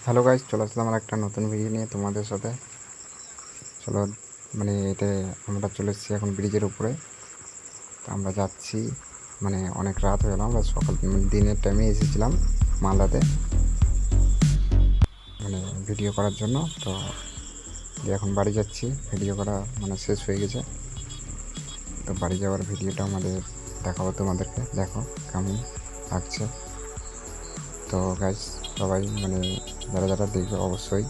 Hello guys, চলে আসলাম আমার একটা নতুন ভিডিও নিয়ে তোমাদের সাথে। চলো, এতে আমরা চলে এসেছি এখন ব্রিজের উপরে। তো আমরা যাচ্ছি, অনেক রাত হয়ে গেল। আমরা সকাল দিনের টাইমে এসেছিলাম মালদাতে ভিডিও করার জন্য। তো এখন বাড়ি যাচ্ছি, ভিডিও করা শেষ হয়ে গেছে। তো বাড়ি যাওয়ার ভিডিওটা আমাদের দেখাবো তোমাদেরকে, দেখো কেমন লাগছে। তো গাইজ সবাই যারা যারা দেখবে অবশ্যই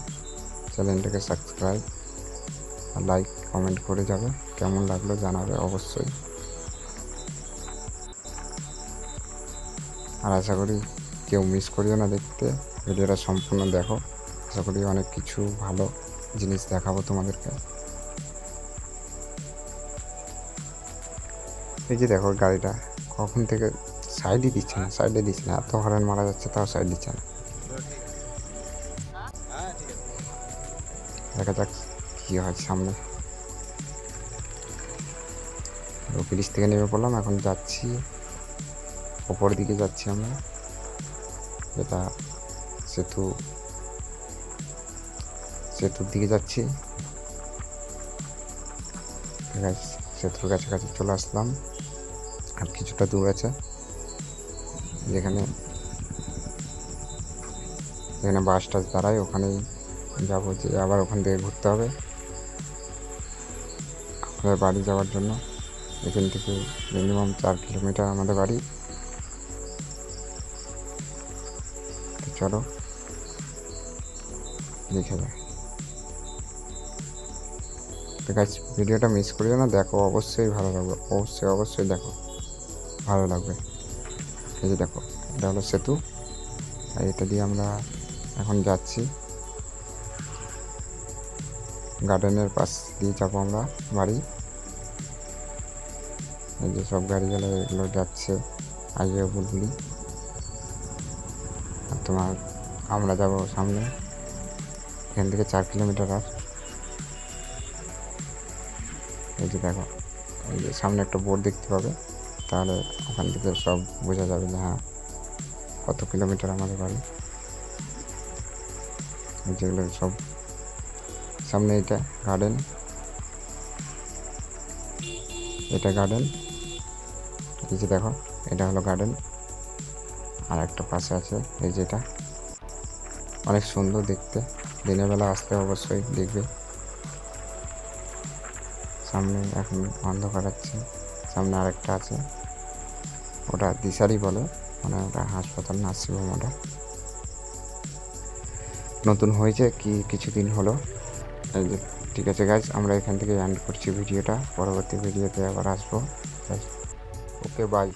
চ্যানেলটাকে সাবস্ক্রাইব আর লাইক কমেন্ট করে যাবে, কেমন লাগলো জানাবে অবশ্যই। আর আশা করি কেউ মিস করিও না দেখতে, ভিডিওটা সম্পূর্ণ দেখো। আশা করি অনেক কিছু ভালো জিনিস দেখাবো তোমাদেরকে। এই যে দেখো গাড়িটা কখন থেকে সাইডে দিচ্ছে না, এত হরেন মারা যাচ্ছে তাও সাইড দিচ্ছে না। দেখা যাক কী হয় সামনে। ব্রিজ থেকে নেমে পড়লাম, এখন যাচ্ছি ওপর দিকে যাচ্ছি আমরা, যেটা সেতুর দিকে যাচ্ছি। সেতুর কাছাকাছি চলে আসলাম, আর কিছুটা দূর আছে যেখানে বাস টাস দাঁড়ায়, ওখানেই যাবো। যে আবার ওখান থেকে ঘুরতে হবে আমাদের বাড়ি যাওয়ার জন্য। এখান থেকে মিনিমাম 4 কিলোমিটার আমাদের বাড়ি। তো চলো দেখে যায়। তো গাইস ভিডিওটা মিস করিও না, দেখো অবশ্যই ভালো লাগবে, অবশ্যই দেখো ভালো লাগবে। এই যে দেখো, এটা হলো সেতু, আর এটা দিয়ে আমরা এখন যাচ্ছি গার্ডেনের পাশ দিয়ে যাবো আমরা বাড়ি। এই যে সব গাড়িগুলো এগুলো যাচ্ছে আগে বুলবুলি, আর আমরা যাব সামনে এখান থেকে 4 কিলোমিটার। আর এই যে দেখো, এই যে সামনে একটা বোর্ড দেখতে পাবে, তাহলে ওখান থেকে সব বোঝা যাবে যে হ্যাঁ কত কিলোমিটার আমাদের বাড়ি। যেগুলো সব সামনে, এটা গার্ডেন, এই যে দেখো এটা হলো গার্ডেন। আর একটা পাশে আছে এই যেটা, অনেক সুন্দর দেখতে, দিনের বেলা আসতে অবশ্যই দেখবে। সামনে এখন অন্ধকার আছে, সামনে আরেকটা আছে, ওটা দিশারি বলে, ওটা হাসপাতাল নার্সিংহোম। ওটা নতুন হয়েছে কিছুদিন হলো। এই যে ঠিক আছে গাইজ, আমরা এখান থেকে এন্ড করছি ভিডিওটা, পরবর্তী ভিডিওতে আবার আসবো। Okay bye.